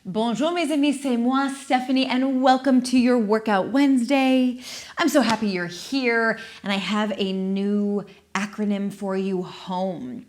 Bonjour mes amis, c'est moi, Stephanie, and welcome to your Workout Wednesday. I'm so happy you're here, and I have a new acronym for you, HOME.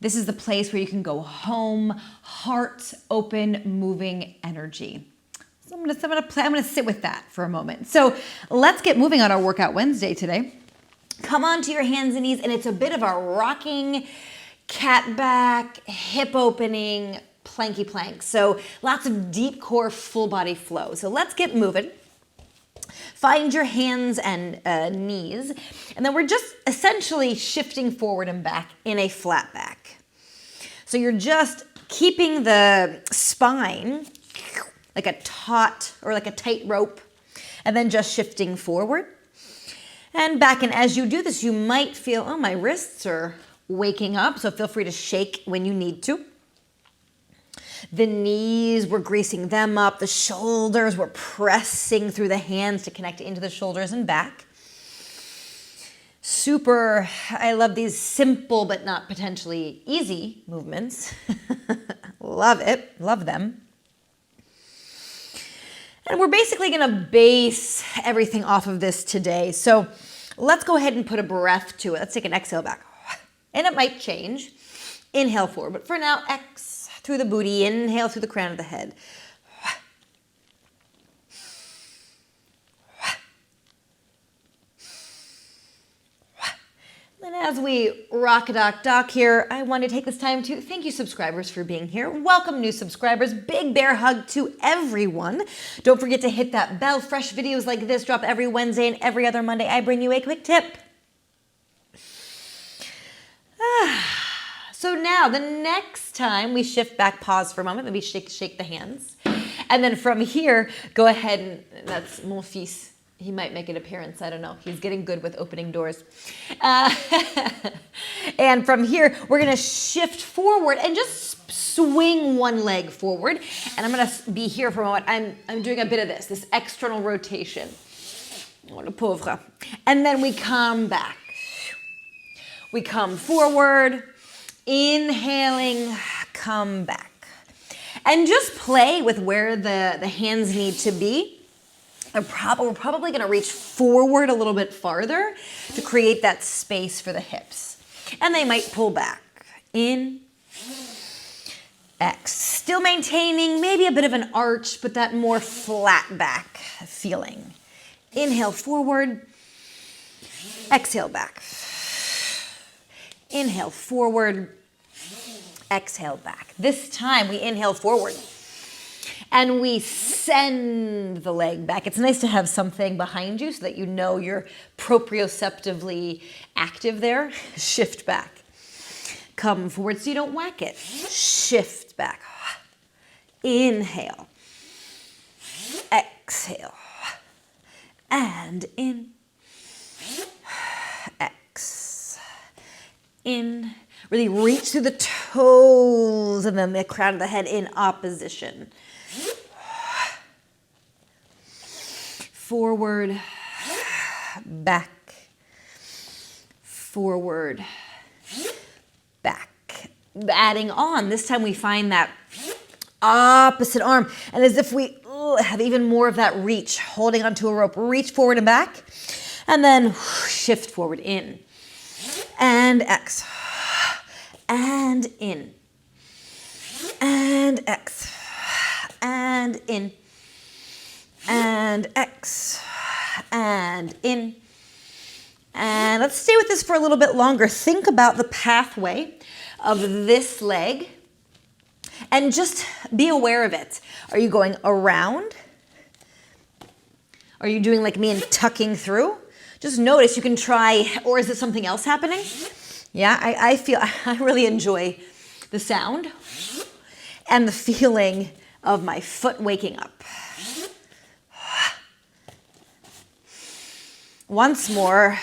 This is the place where you can go home, heart open, moving energy. So I'm gonna sit with that for a moment. So let's get moving on our Workout Wednesday today. Come onto your hands and knees, and it's a bit of a rocking cat back, hip opening, planky plank. So lots of deep core, full body flow. So let's get moving. Find your hands and knees, and then we're just essentially shifting forward and back in a flat back. So you're just keeping the spine like a taut or like a tight rope, and then just shifting forward and back. And as you do this, you might feel, oh, my wrists are waking up, so feel free to shake when you need to. The knees, we're greasing them up. The shoulders, we're pressing through the hands to connect into the shoulders and back. Super, I love these simple but not potentially easy movements. Love it, love them. And we're basically gonna base everything off of this today. So let's go ahead and put a breath to it. Let's take an exhale back. And it might change. Inhale forward, but for now, exhale through the booty, inhale through the crown of the head. And as we rock-a-dock here, I want to take this time to thank you subscribers for being here. Welcome new subscribers. Big bear hug to everyone. Don't forget to hit that bell. Fresh videos like this drop every Wednesday, and every other Monday I bring you a quick tip. So now the next time we shift back, pause for a moment, maybe shake the hands. And then from here, go ahead and that's mon fils. He might make an appearance, I don't know. He's getting good with opening doors. And from here, we're gonna shift forward and just swing one leg forward. And I'm gonna be here for a moment. I'm doing a bit of this external rotation. Oh, le pauvre. And then we come back. We come forward, inhaling, come back. And just play with where the hands need to be. We're probably gonna reach forward a little bit farther to create that space for the hips. And they might pull back. In, X. Still maintaining maybe a bit of an arch, but that more flat back feeling. Inhale forward, exhale back. Inhale forward, exhale back. This time we inhale forward and we send the leg back. It's nice to have something behind you so that you know you're proprioceptively active there. Shift back. Come forward so you don't whack it. Shift back. Inhale. Exhale. And in. In, really reach through the toes and then the crown of the head in opposition. Forward, back, forward, back. Adding on, this time we find that opposite arm, and as if we have even more of that reach, holding onto a rope. Reach forward and back, and then shift forward in. And X, and in, and X, and in, and X, and in. And let's stay with this for a little bit longer. Think about the pathway of this leg and just be aware of it. Are you going around? Are you doing like me and tucking through? Just notice, you can try, or is it something else happening? Yeah, I really enjoy the sound and the feeling of my foot waking up. Once more.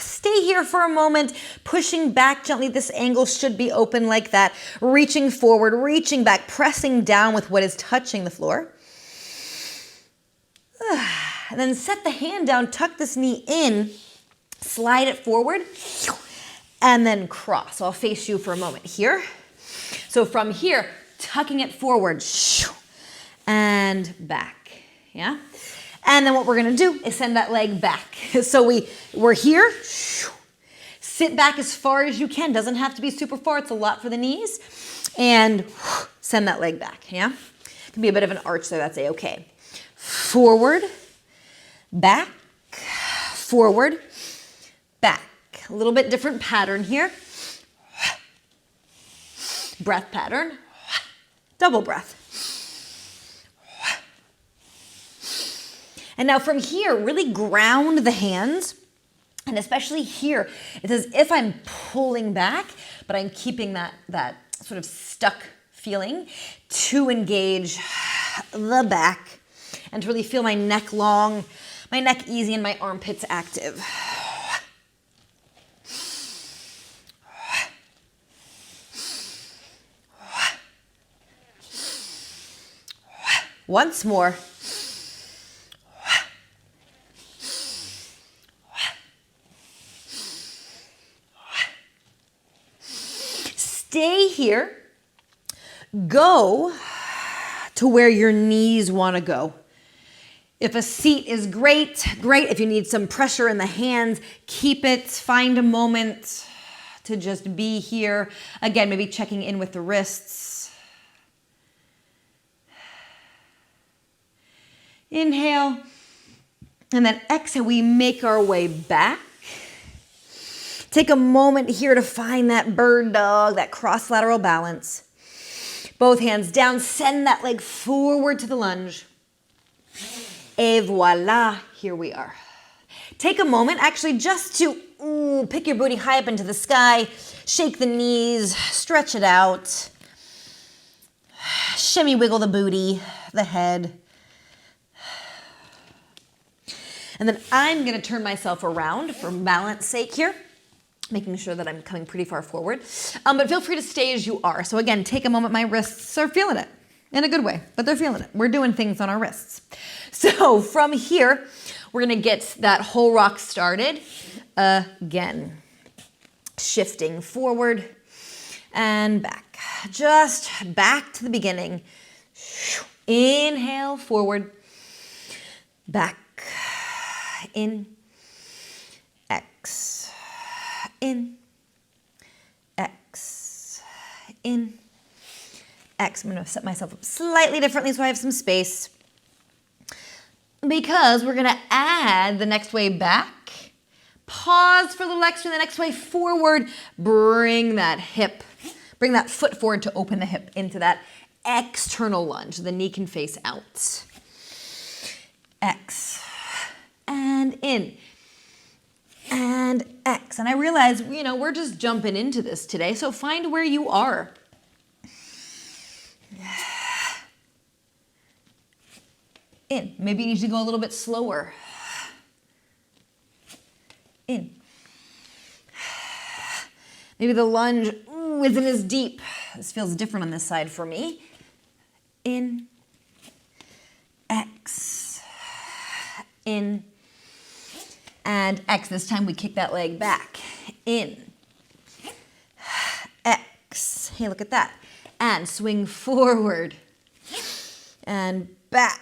Stay here for a moment, pushing back gently. This angle should be open like that. Reaching forward, reaching back, pressing down with what is touching the floor. And then set the hand down, tuck this knee in, slide it forward, and then cross. So I'll face you for a moment here. So from here, tucking it forward, and back, yeah? And then what we're gonna do is send that leg back. So we're here, sit back as far as you can. Doesn't have to be super far, it's a lot for the knees. And send that leg back, yeah? It can be a bit of an arch there, that's A-okay. Forward, back, forward, back. A little bit different pattern here. Breath pattern, double breath. And now from here, really ground the hands. And especially here, it's as if I'm pulling back, but I'm keeping that sort of stuck feeling to engage the back and to really feel my neck long, my neck easy, and my armpits active. Once more. Stay here. Go to where your knees want to go. If a seat is great, great. If you need some pressure in the hands, keep it. Find a moment to just be here. Again, maybe checking in with the wrists. Inhale. And then exhale, we make our way back. Take a moment here to find that bird dog, that cross lateral balance. Both hands down, send that leg forward to the lunge. Et voila, here we are. Take a moment actually just to pick your booty high up into the sky, shake the knees, stretch it out. Shimmy wiggle the booty, the head. And then I'm gonna turn myself around for balance sake here, making sure that I'm coming pretty far forward. But feel free to stay as you are. So again, take a moment. My wrists are feeling it in a good way, but they're feeling it. We're doing things on our wrists. So from here, we're gonna get that whole rock started again. Shifting forward and back. Just back to the beginning. Inhale, forward, back, in, X, in, X, in, X. I'm going to set myself up slightly differently so I have some space, because we're going to add the next way back. Pause for a little extra, the next way forward. Bring that hip, bring that foot forward to open the hip into that external lunge. The knee can face out. X, and in, and X. And I realize, we're just jumping into this today, so find where you are. In. Maybe you need to go a little bit slower. In. Maybe the lunge isn't as deep. This feels different on this side for me. In, X, in, and X. This time we kick that leg back. In, X. Hey, look at that. And swing forward and back.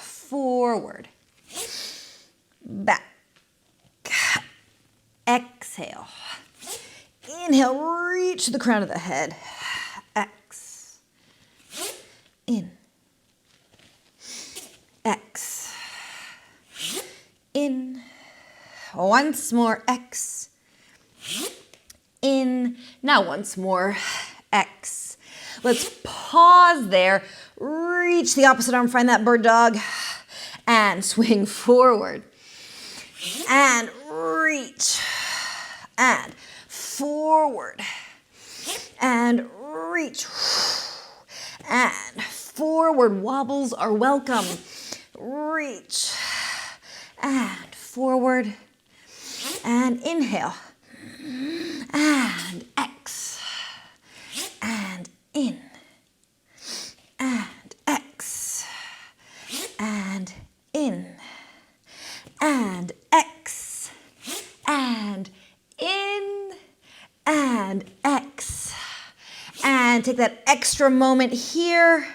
Forward, back, exhale, inhale, reach the crown of the head, X, in, X, in, once more, X, in, now once more, X. Let's pause there, reach the opposite arm, find that bird dog, and swing forward, and reach, and forward, and reach, and forward. Wobbles are welcome. Reach, and forward, and inhale, and X, and in, and X, and in, and X, and take that extra moment here.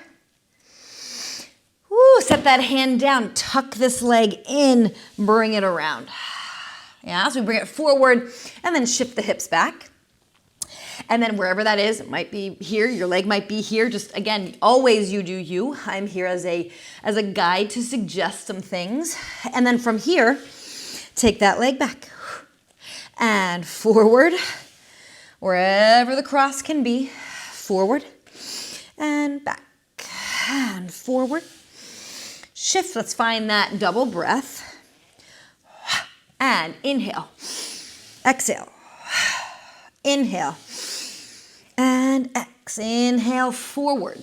Woo, set that hand down, tuck this leg in, bring it around. Yeah, so we bring it forward and then shift the hips back. And then wherever that is, it might be here, your leg might be here. Just again, always you do you. I'm here as a guide to suggest some things. And then from here, take that leg back and forward, wherever the cross can be, forward and back and forward. Shift, let's find that double breath. And inhale, exhale, inhale, and inhale forward,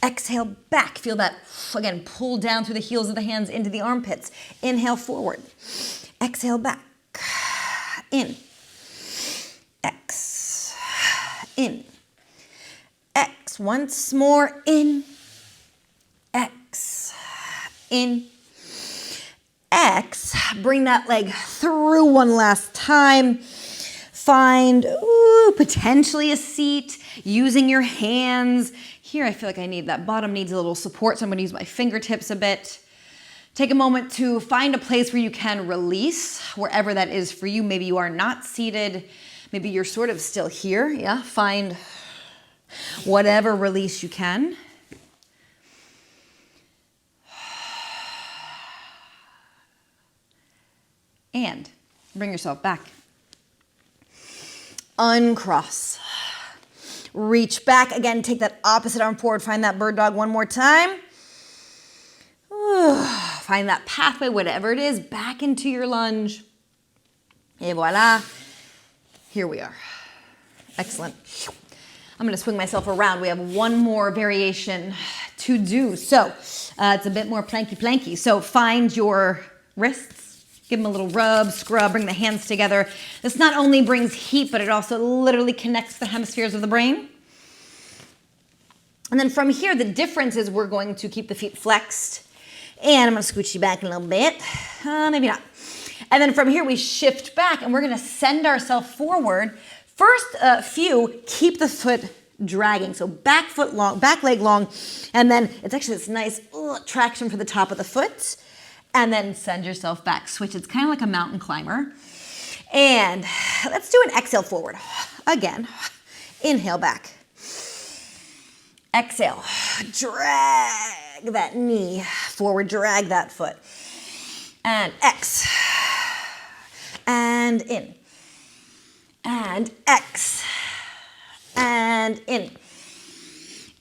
exhale back. Feel that, again, pull down through the heels of the hands into the armpits. Inhale forward, exhale back, in, X, in, X. Once more, in, X, in, X. Bring that leg through one last time. Find, potentially a seat, using your hands. Here, I feel like I need, that bottom needs a little support, so I'm gonna use my fingertips a bit. Take a moment to find a place where you can release, wherever that is for you. Maybe you are not seated. Maybe you're sort of still here, yeah? Find whatever release you can. And bring yourself back. Uncross. Reach back. Again, take that opposite arm forward. Find that bird dog one more time. Find that pathway, whatever it is, back into your lunge. Et voila. Here we are. Excellent. I'm going to swing myself around. We have one more variation to do. So it's a bit more planky. So find your wrists. Give them a little rub, scrub, bring the hands together. This not only brings heat, but it also literally connects the hemispheres of the brain. And then from here, the difference is we're going to keep the feet flexed. And I'm going to scooch you back a little bit. Maybe not. And then from here, we shift back, and we're going to send ourselves forward. First few, keep the foot dragging. So back foot long, back leg long. And then it's actually this nice traction for the top of the foot. And then send yourself back. Switch. It's kind of like a mountain climber. And let's do an exhale forward. Again, inhale back. Exhale. Drag that knee forward. Drag that foot. And X. And in. And X. And in.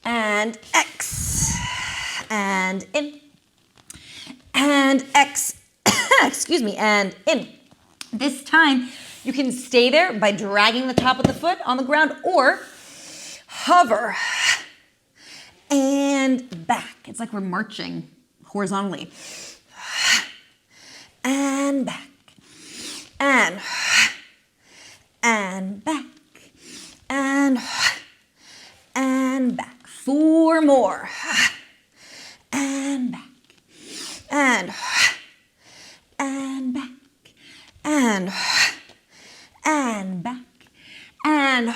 And X. And in. And X, excuse me, and in. This time, you can stay there by dragging the top of the foot on the ground or hover and back. It's like we're marching horizontally. And back. And back. And back. 4 more. And back. And back, and back, and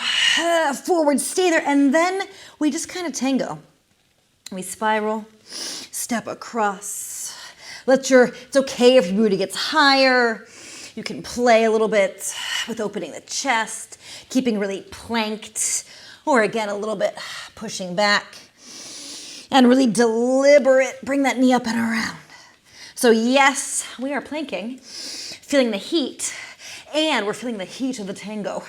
forward, stay there, and then we just kind of tango. We spiral, step across. It's okay if your booty gets higher. You can play a little bit with opening the chest, keeping really planked, or again, a little bit pushing back, and really deliberate, bring that knee up and around. So yes, we are planking, feeling the heat, and we're feeling the heat of the tango,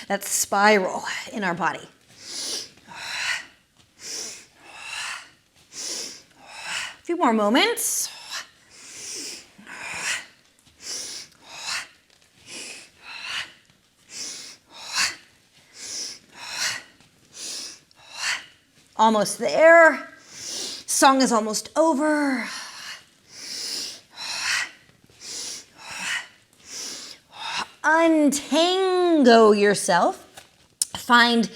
that spiral in our body. A few more moments. Almost there. Song is almost over. Untango yourself. Find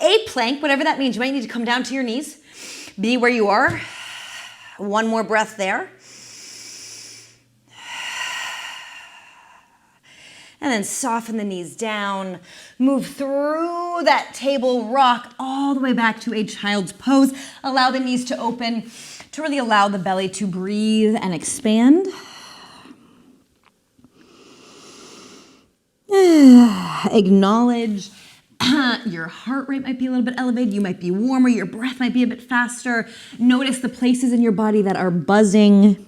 a plank, whatever that means. You might need to come down to your knees. Be where you are. One more breath there. And then soften the knees down. Move through that table rock all the way back to a child's pose. Allow the knees to open to really allow the belly to breathe and expand. Acknowledge your heart rate might be a little bit elevated. You might be warmer. Your breath might be a bit faster. Notice the places in your body that are buzzing.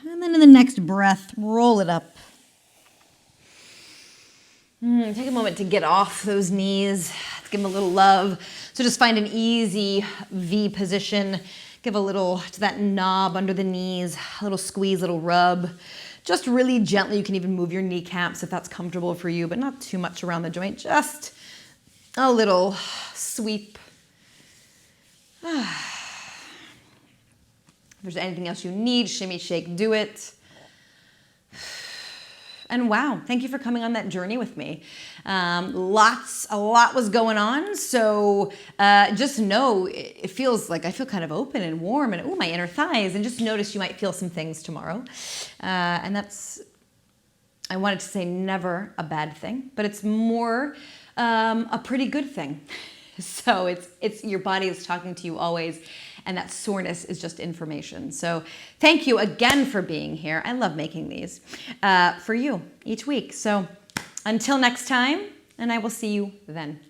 And then in the next breath, roll it up. Take a moment to get off those knees. Give them a little love. So just find an easy V position. Give a little to that knob under the knees, a little squeeze, a little rub. Just really gently. You can even move your kneecaps if that's comfortable for you, but not too much around the joint. Just a little sweep. If there's anything else you need, shimmy, shake, do it. And wow, thank you for coming on that journey with me. A lot was going on. So just know it feels like I feel kind of open and warm and my inner thighs, and just notice you might feel some things tomorrow. And that's, I wanted to say never a bad thing, but it's more a pretty good thing. So it's your body is talking to you always. And that soreness is just information. So thank you again for being here. I love making these for you each week. So until next time, and I will see you then.